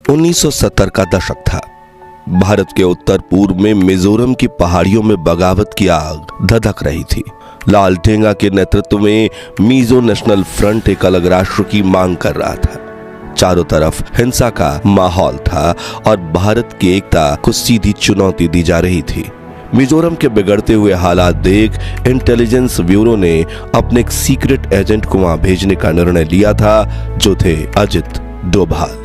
1970 का दशक था। भारत के उत्तर पूर्व में मिजोरम की पहाड़ियों में बगावत की आग धधक रही थी। लाल डेंगा के नेतृत्व में मिजो नेशनल फ्रंट एक अलग राष्ट्र की मांग कर रहा था। चारों तरफ हिंसा का माहौल था और भारत की एकता को सीधी चुनौती दी जा रही थी। मिजोरम के बिगड़ते हुए हालात देख इंटेलिजेंस ब्यूरो ने अपने एक सीक्रेट एजेंट को वहां भेजने का निर्णय लिया था, जो थे अजित डोभाल।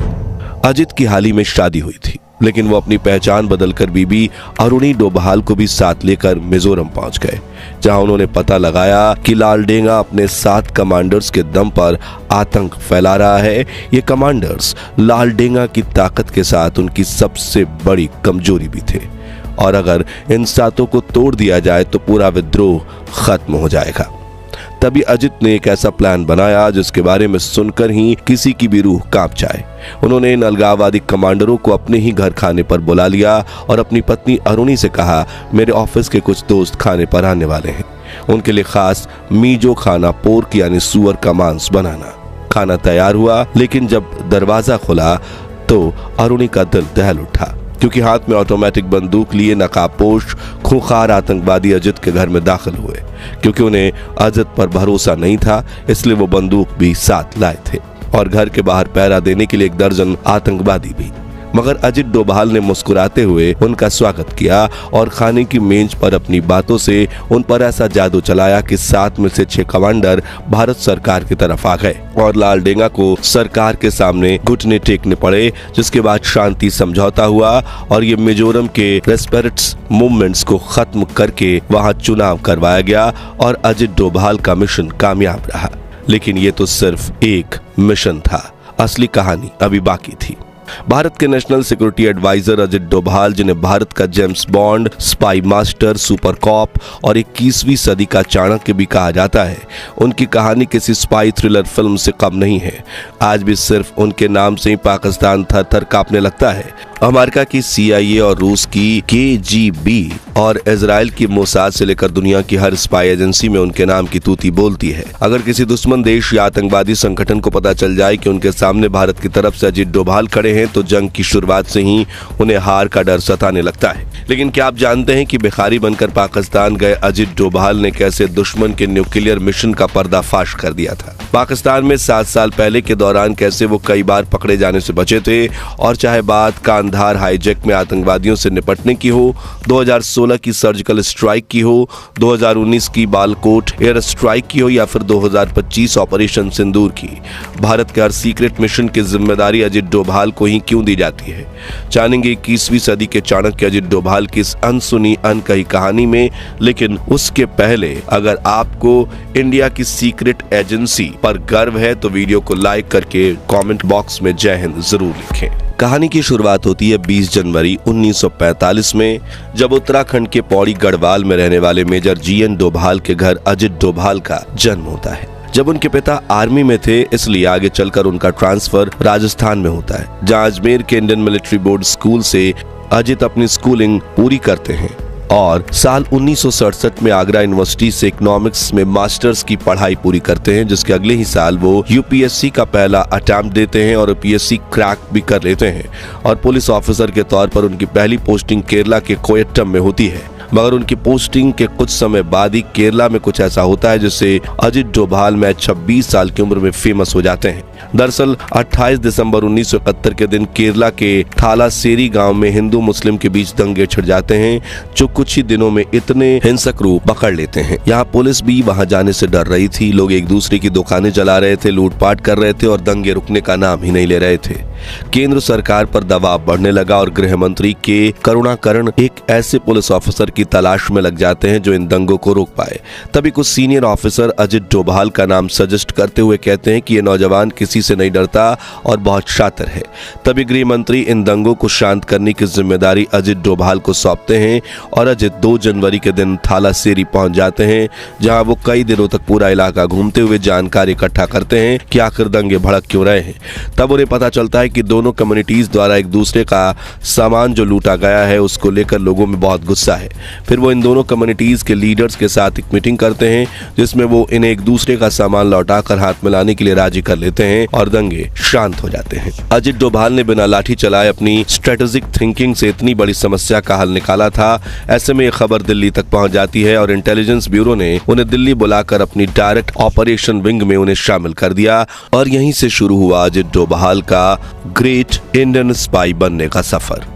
अजित की हाल ही में शादी हुई थी, लेकिन वो अपनी पहचान बदलकर बीबी अरुणी डोभाल को भी साथ लेकर मिजोरम पहुंच गए, जहां उन्होंने पता लगाया कि लाल डेंगा अपने 7 कमांडर्स के दम पर आतंक फैला रहा है। ये कमांडर्स लाल डेंगा की ताकत के साथ उनकी सबसे बड़ी कमजोरी भी थे और अगर इन 7 को तोड़ दिया जाए तो पूरा विद्रोह खत्म हो जाएगा। तभी अजित ने एक ऐसा प्लान बनाया जिसके बारे में सुनकर ही किसी की भी रूह कांप जाए। उन्होंने इन अलगाववादी कमांडरों को अपने ही घर खाने पर बुला लिया और अपनी पत्नी अरुणी से कहा, मेरे ऑफिस के कुछ दोस्त खाने पर आने वाले हैं, उनके लिए खास मीजो खाना, पोर्क यानी सुअर का मांस बनाना। खाना तैयार हुआ, लेकिन जब दरवाजा खुला तो अरुणी का दिल दहल उठा, क्योंकि हाथ में ऑटोमेटिक बंदूक लिए नकाबपोश खूंखार आतंकवादी अजित के घर में दाखिल हुए। क्योंकि उन्हें अजित पर भरोसा नहीं था, इसलिए वो बंदूक भी साथ लाए थे और घर के बाहर पहरा देने के लिए 1 दर्जन आतंकवादी भी। मगर अजित डोभाल ने मुस्कुराते हुए उनका स्वागत किया और खाने की मेज पर अपनी बातों से उन पर ऐसा जादू चलाया कि 7 में से 6 कमांडर भारत सरकार की तरफ आ गए और लाल डेंगा को सरकार के सामने घुटने टेकने पड़े, जिसके बाद शांति समझौता हुआ और ये मिजोरम के रेस्पेरेट्स मूवमेंट्स को खत्म करके वहां चुनाव करवाया गया और अजित डोभाल का मिशन कामयाब रहा। लेकिन ये तो सिर्फ एक मिशन था, असली कहानी अभी बाकी थी। भारत के national security adviser Ajit Doval, जिन्हें भारत का James Bond, spy master, super cop और 21वीं सदी का चाणक्य भी कहा जाता है, उनकी कहानी किसी स्पाई थ्रिलर फिल्म से कम नहीं है। आज भी सिर्फ उनके नाम से ही पाकिस्तान थर-थर कांपने लगता है। अमेरिका की CIA और रूस की KGB और इजराइल की मोसाद से लेकर दुनिया की हर स्पाई एजेंसी में उनके नाम की तूती बोलती है। अगर किसी दुश्मन देश या आतंकवादी संगठन को पता चल जाए कि उनके सामने भारत की तरफ से अजित डोभाल खड़े हैं, तो जंग की शुरुआत से ही उन्हें हार का डर सताने लगता है। लेकिन क्या आप जानते हैं कि भिखारी बनकर पाकिस्तान गए अजित डोभाल ने कैसे दुश्मन के न्यूक्लियर मिशन का पर्दाफाश कर दिया था? पाकिस्तान में 7 साल पहले के दौरान कैसे वो कई बार पकड़े जाने से बचे थे, और चाहे बात कांधार हाईजैक में आतंकवादियों से निपटने की हो, 2016 की सर्जिकल स्ट्राइक की हो, 2019 की बालाकोट एयर स्ट्राइक की हो या फिर 2025 ऑपरेशन सिंदूर की, भारत के हर सीक्रेट मिशन की जिम्मेदारी अजित डोभाल को ही क्यों दी जाती है? जानेंगे 21वीं सदी के चाणक्य अजित डोभाल की इस अनसुनी अनकही कहानी में। लेकिन उसके पहले अगर आपको इंडिया की सीक्रेट एजेंसी पर गर्व है तो वीडियो को लाइक करके कमेंट बॉक्स में जय हिंद जरूर लिखें। कहानी की शुरुआत होती है 20 जनवरी 1945 में, जब उत्तराखंड के पौड़ी गढ़वाल में रहने वाले मेजर GN डोभाल के घर अजित डोभाल का जन्म होता है। जब उनके पिता आर्मी में थे, इसलिए आगे चलकर उनका ट्रांसफर राजस्थान में होता है, जहां अजमेर के इंडियन मिलिट्री बोर्ड स्कूल से अजित अपनी स्कूलिंग पूरी करते हैं और साल 1967 में आगरा यूनिवर्सिटी से इकोनॉमिक्स में मास्टर्स की पढ़ाई पूरी करते हैं, जिसके अगले ही साल वो UPSC का पहला अटेम्प्ट देते हैं और UPSC क्रैक भी कर लेते हैं और पुलिस ऑफिसर के तौर पर उनकी पहली पोस्टिंग केरला के कोयट्टम में होती है। मगर उनकी पोस्टिंग के कुछ समय बाद ही केरला में कुछ ऐसा होता है जिससे अजित डोभाल में 26 साल की उम्र में फेमस हो जाते हैं। दरअसल 28 दिसंबर 1971 के दिन केरला के थालासेरी गांव में हिंदू मुस्लिम के बीच दंगे छिड़ जाते हैं, जो कुछ ही दिनों में इतने हिंसक रूप पकड़ लेते हैं। यहाँ पुलिस भी वहां जाने से डर रही थी। लोग एक दूसरे की दुकानें जला रहे थे, लूटपाट कर रहे थे और दंगे रुकने का नाम ही नहीं ले रहे थे। केंद्र सरकार पर दबाव बढ़ने लगा और गृह मंत्री के करुणाकरण एक ऐसे पुलिस ऑफिसर की तलाश में लग जाते हैं जो इन दंगों को रोक पाए। तभी कुछ सीनियर ऑफिसर अजित डोभाल का नाम सजेस्ट करते हुए कहते हैं कि ये नौजवान किसी से नहीं डरता और बहुत शातिर है। तभी गृह मंत्री इन दंगों को शांत करने की जिम्मेदारी अजित डोभाल को सौंपते हैं और अजित 2 जनवरी के दिन थालासेरी पहुंच जाते हैं, जहां वो कई दिनों तक पूरा इलाका घूमते हुए जानकारी इकट्ठा करते हैं कि आखिर दंगे भड़क क्यों रहे हैं। तब उन्हें पता चलता है कि दोनों कम्युनिटीज द्वारा एक दूसरे का सामान जो लूटा गया है उसको लेकर लोगों में बहुत गुस्सा है। फिर वो इन दोनों कम्युनिटीज के लीडर्स के साथ एक मीटिंग करते हैं, जिसमें वो इन्हें एक दूसरे का सामान लौटाकर हाथ में लाने के लिए राजी कर लेते हैं हैं और दंगे शांत हो जाते हैं। अजित डोभाल ने बिना लाठी चलाए अपनी स्ट्रेटेजिक थिंकिंग से इतनी बड़ी समस्या का हल निकाला था। ऐसे में ये खबर दिल्ली तक पहुंच जाती है और इंटेलिजेंस ब्यूरो ने उन्हें दिल्ली बुलाकर अपनी डायरेक्ट ऑपरेशन विंग में उन्हें शामिल कर दिया और यहीं से शुरू हुआ अजित डोभाल का ग्रेट इंडियन स्पाई बनने का सफर।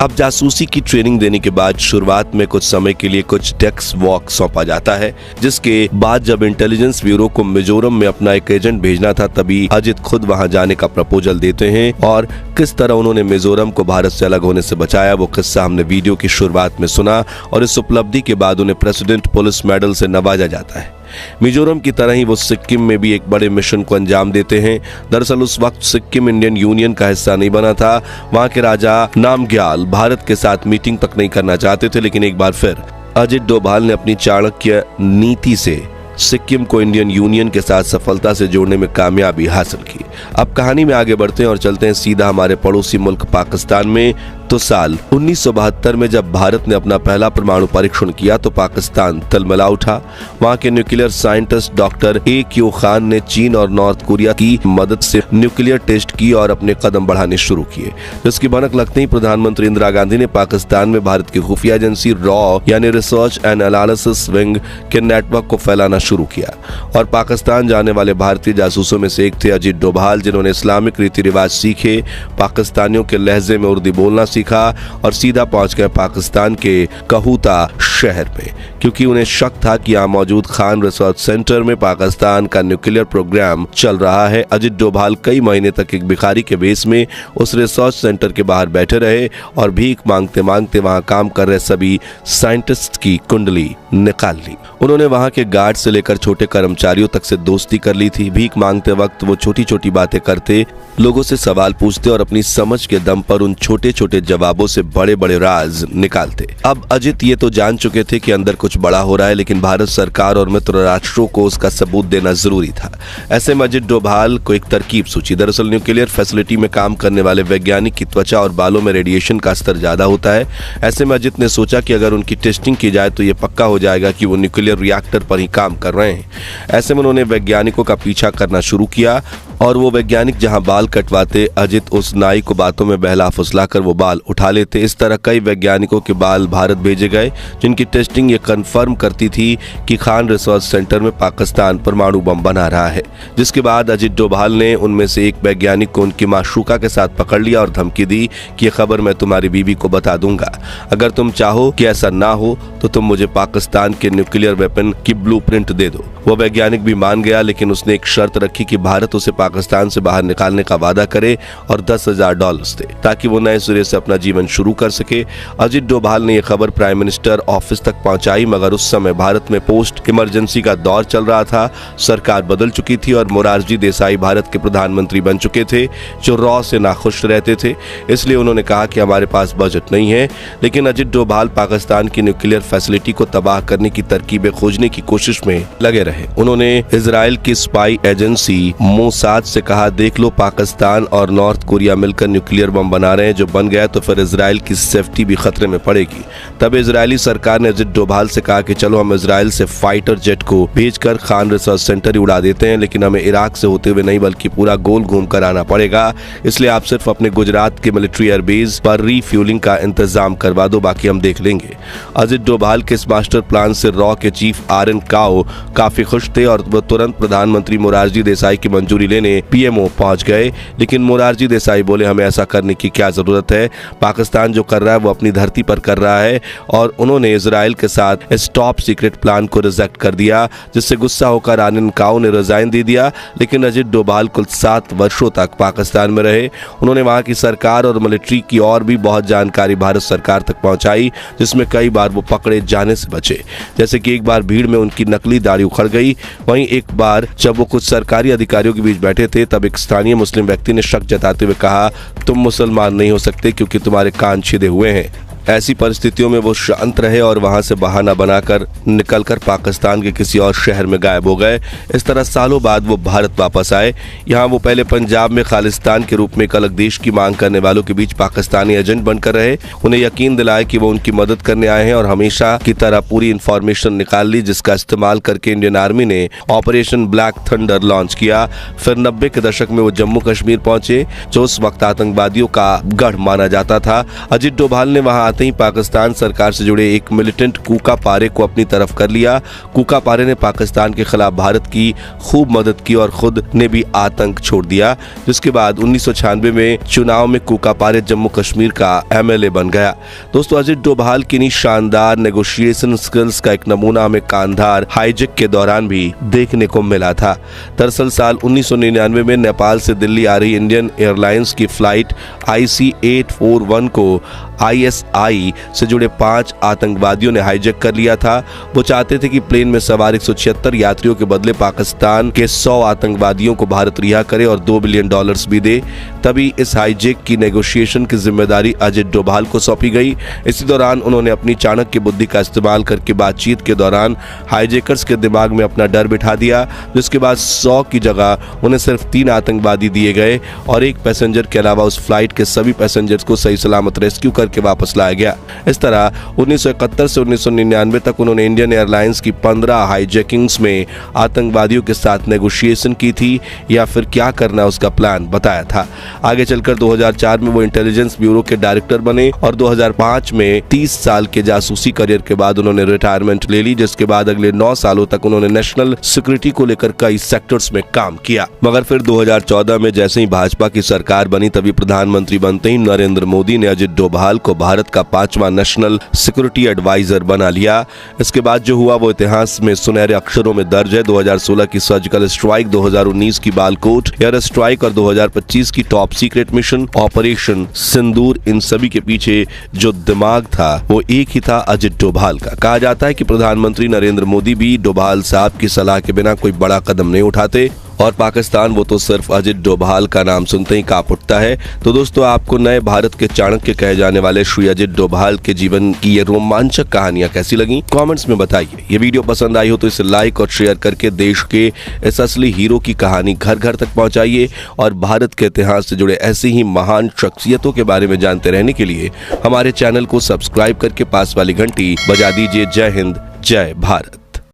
अब जासूसी की ट्रेनिंग देने के बाद शुरुआत में कुछ समय के लिए कुछ डेस्क वॉक सौंपा जाता है, जिसके बाद जब इंटेलिजेंस ब्यूरो को मिजोरम में अपना एक एजेंट भेजना था तभी अजित खुद वहां जाने का प्रपोजल देते हैं और किस तरह उन्होंने मिजोरम को भारत से अलग होने से बचाया वो किस्सा हमने वीडियो की शुरुआत में सुना और इस उपलब्धि के बाद उन्हें प्रेसिडेंट पुलिस मेडल से नवाजा जाता है। मिजोरम की तरह ही वो सिक्किम में भी एक बड़े मिशन को अंजाम देते हैं। दरअसल उस वक्त सिक्किम इंडियन यूनियन का हिस्सा नहीं बना था। वहां के राजा नामग्याल भारत के साथ मीटिंग तक नहीं करना चाहते थे, लेकिन एक बार फिर अजित डोभाल ने अपनी चाणक्य नीति से सिक्किम को इंडियन यूनियन के साथ सफलता से जोड़ने में कामयाबी हासिल की। अब कहानी में आगे बढ़ते हैं और चलते हैं सीधा हमारे पड़ोसी मुल्क पाकिस्तान में। तो साल 1972 में जब भारत ने अपना पहला परमाणु परीक्षण किया तो पाकिस्तान तिलमिला उठा। वहां के nuclear scientist doctor AQ Khan ने चीन और नॉर्थ कोरिया की मदद से न्यूक्लियर टेस्ट की और अपने कदम बढ़ाने शुरू किए, जिसकी भनक लगते ही प्रधानमंत्री इंदिरा गांधी ने पाकिस्तान में भारत की खुफिया एजेंसी रॉ यानी रिसर्च एंड एनालिसिस विंग के नेटवर्क को फैलाना शुरू किया और पाकिस्तान जाने वाले भारतीय जासूसों में से एक थे अजित डोभाल, जिन्होंने इस्लामिक रीति रिवाज सीखे, पाकिस्तानियों के लहजे में उर्दू बोलना सीखा और सीधा पहुंच गए पाकिस्तान के कहूता शहर में, क्योंकि उन्हें शक था कि यहाँ मौजूद खान रिसर्च सेंटर में पाकिस्तान का न्यूक्लियर प्रोग्राम चल रहा है। अजित डोभाल कई महीने तक एक भिखारी के बेस में उस रिसर्च सेंटर के बाहर बैठे रहे और भीख मांगते मांगते वहां काम कर रहे सभी साइंटिस्ट की कुंडली निकाल ली। उन्होंने वहां के गार्ड से लेकर छोटे कर्मचारियों तक से दोस्ती कर ली थी। भीख मांगते वक्त वो छोटी छोटी बातें करते, लोगों से सवाल पूछते और अपनी समझ के दम पर उन छोटे छोटे जवाबों से बड़े बड़े राज निकालते। अब अजित ये तो जान चुके थे कि अंदर कुछ बड़ा हो रहा है, लेकिन भारत सरकार और मित्र राष्ट्रों को उसका सबूत देना जरूरी था। ऐसे में अजित डोभाल को एक तरकीब सूझी। दरअसल न्यूक्लियर फैसिलिटी में काम करने वाले वैज्ञानिक की त्वचा और बालों में रेडिएशन का स्तर ज्यादा होता है। ऐसे में अजित ने सोचा कि अगर उनकी टेस्टिंग की जाए तो ये पक्का हो जाएगा कि वो न्यूक्लियर रिएक्टर पर ही काम कर रहे हैं। ऐसे में उन्होंने वैज्ञानिकों का पीछा करना शुरू किया और वो वैज्ञानिक जहां बाल कटवाते, अजित उस नाई को बातों में बहला फुसलाकर वो बाल उठा लेते। इस तरह कई वैज्ञानिकों के बाल भारत भेजे गए, जिनकी टेस्टिंग ये कंफर्म करती थी कि खान रिसर्च सेंटर में पाकिस्तान परमाणु बम बना रहा है। जिसके बाद अजित डोभाल ने उनमें से एक वैज्ञानिक को उनकी माशूका के साथ पकड़ लिया और धमकी दी कि ये खबर मैं तुम्हारी बीवी को बता दूंगा। अगर तुम चाहो कि ऐसा ना हो तो तुम मुझे पाकिस्तान के न्यूक्लियर वेपन की ब्लूप्रिंट दे दो। वो वैज्ञानिक भी मान गया, लेकिन उसने एक शर्त रखी कि भारत उसे पाकिस्तान से बाहर निकालने का वादा करे और $10,000 दे, ताकि वो नए सिरे से अपना जीवन शुरू कर सके। अजित डोभाल ने यह खबर प्राइम मिनिस्टर ऑफिस तक पहुंचाई, मगर उस समय भारत में पोस्ट इमरजेंसी का दौर चल रहा था। सरकार बदल चुकी थी और मोरारजी देसाई भारत के प्रधानमंत्री बन चुके थे, जो रॉ से नाखुश रहते थे। इसलिए उन्होंने कहा कि हमारे पास बजट नहीं है। लेकिन अजित डोभाल पाकिस्तान की न्यूक्लियर फैसिलिटी को तबाह करने की तरकीबें खोजने की कोशिश में लगे रहे। उन्होंने इजराइल की स्पाई एजेंसी मोसाद से कहा, देख लो पाकिस्तान और नॉर्थ कोरिया मिलकर न्यूक्लियर बम बना रहे हैं, जो बन गया तो फिर इजराइल की सेफ्टी भी खतरे में पड़ेगी। तब इजरायली सरकार ने अजित डोभाल से कहा कि चलो हम इजराइल से फाइटर जेट को भेजकर खान रिसर्च सेंटर ही उड़ा देते हैं, लेकिन हमें इराक से होते हुए नहीं बल्कि पूरा गोल घूम कर आना पड़ेगा। इसलिए आप सिर्फ अपने गुजरात के मिलिट्री एयरबेस पर रीफ्यूलिंग का इंतजाम करवा दो, बाकी हम देख लेंगे। अजित डोभाल के इस मास्टर प्लान से रॉ के चीफ RN काओ काफी खुश थे और वो तुरंत प्रधानमंत्री मोरारजी देसाई की मंजूरी लेने PMO पहुंच गए। लेकिन मोरारजी देसाई बोले, हमें ऐसा करने की क्या जरूरत है, पाकिस्तान जो कर रहा है वो अपनी धरती पर कर रहा है। और उन्होंने इजराइल के साथ इस टॉप सीक्रेट प्लान को रिजेक्ट कर दिया, जिससे गुस्सा होकर RN काओ ने रिजाइन दे दिया। लेकिन अजित डोभाल कुल 7 वर्षों तक पाकिस्तान में रहे। उन्होंने वहां की सरकार और मिलिट्री की और भी बहुत जानकारी भारत सरकार तक पहुंचाई, जिसमें कई बार वो पकड़े जाने से बचे। जैसे कि एक बार भीड़ में उनकी नकली दाढ़ी उखड़ गई। वहीं एक बार जब वो कुछ सरकारी अधिकारियों के बीच बैठे थे, तब एक स्थानीय मुस्लिम व्यक्ति ने शक जताते हुए कहा, तुम मुसलमान नहीं हो सकते क्योंकि तुम्हारे कान छिदे हुए हैं। ऐसी परिस्थितियों में वो शांत रहे और वहां से बहाना बनाकर निकलकर पाकिस्तान के किसी और शहर में गायब हो गए। इस तरह सालों बाद वो भारत वापस आए। यहाँ वो पहले पंजाब में खालिस्तान के रूप में एक अलग देश की मांग करने वालों के बीच पाकिस्तानी एजेंट बनकर रहे। उन्हें यकीन दिलाया कि वो उनकी मदद करने आए हैं और हमेशा की तरह पूरी इंफॉर्मेशन निकाल ली, जिसका इस्तेमाल करके इंडियन आर्मी ने ऑपरेशन ब्लैक थंडर लॉन्च किया। फिर 90 के दशक में वो जम्मू कश्मीर पहुंचे, जो उस वक्त आतंकवादियों का गढ़ माना जाता था। अजित डोभाल ने वहां आते ही पाकिस्तान सरकार से जुड़े एक मिलिटेंट कूका पारे को अपनी तरफ कर लिया। कूका पारे ने पाकिस्तान के खिलाफ भारत की खूब मदद की और खुद ने भी आतंक छोड़ दिया, जिसके बाद 1996 में चुनाव में कूका पारे जम्मू कश्मीर का MLA बन गया। दोस्तों, अजित डोभाल की शानदार नेगोशिएशन स्किल्स का एक नमूना हमें कांधार हाईजैक के दौरान भी देखने को मिला था। दरअसल साल 1999 में नेपाल से दिल्ली आ रही इंडियन एयरलाइंस की फ्लाइट IC841 को ISI से जुड़े 5 आतंकवादियों ने हाईजैक कर लिया था। वो चाहते थे कि प्लेन में सवार 176 यात्रियों के बदले पाकिस्तान के 100 आतंकवादियों को भारत रिहा करे और $2 बिलियन भी दे। तभी इस हाईजैक की नेगोशिएशन की जिम्मेदारी अजित डोभाल को सौंपी गई। इसी दौरान उन्होंने अपनी चाणक्य बुद्धि का इस्तेमाल करके बातचीत के दौरान हाईजैकर्स के दिमाग में अपना डर बिठा दिया, जिसके बाद 100 की जगह उन्हें सिर्फ 3 आतंकवादी दिए गए और एक पैसेंजर के अलावा उस फ्लाइट के सभी पैसेंजर्स को सही सलामत रेस्क्यू करके वापस लाया गया। इस तरह 1971 से 1999 तक उन्होंने इंडियन एयरलाइंस की 15 हाईजैकिंग्स में आतंकवादियों के साथ नेगोशिएशन की थी या फिर क्या करना उसका प्लान बताया था। आगे चलकर 2004 में वो इंटेलिजेंस ब्यूरो के डायरेक्टर बने और 2005 में 30 साल के जासूसी करियर के बाद उन्होंने रिटायरमेंट ले ली, जिसके बाद अगले 9 सालों तक उन्होंने नेशनल सिक्योरिटी को लेकर कई सेक्टर्स में काम किया। मगर फिर 2014 में जैसे ही भाजपा की सरकार बनी, तभी प्रधानमंत्री बनते ही नरेंद्र मोदी ने अजित डोभाल को भारत का 5वां नेशनल सिक्योरिटी एडवाइजर बना लिया। इसके बाद जो हुआ वो इतिहास में सुनहरे अक्षरों में दर्ज है। 2016 की सर्जिकल स्ट्राइक, 2019 की बालकोट एयर स्ट्राइक और 2025 की टॉप सीक्रेट मिशन ऑपरेशन सिंदूर, इन सभी के पीछे जो दिमाग था वो एक ही था, अजित डोभाल का। कहा जाता है कि प्रधानमंत्री नरेंद्र मोदी भी डोभाल साहब की सलाह के बिना कोई बड़ा कदम नहीं उठाते और पाकिस्तान वो तो सिर्फ अजित डोभाल का नाम सुनते ही कांप उठता है। तो दोस्तों, आपको नए भारत के चाणक्य कहे जाने वाले श्री अजित डोभाल के जीवन की ये रोमांचक कहानियां कैसी लगी, कमेंट्स में बताइए। ये वीडियो पसंद आई हो तो इसे लाइक और शेयर करके देश के इस असली हीरो की कहानी घर घर तक पहुंचाइए और भारत के इतिहास से जुड़े ऐसे ही महान शख्सियतों के बारे में जानते रहने के लिए हमारे चैनल को सब्सक्राइब करके पास वाली घंटी बजा दीजिए। जय हिंद, जय भारत।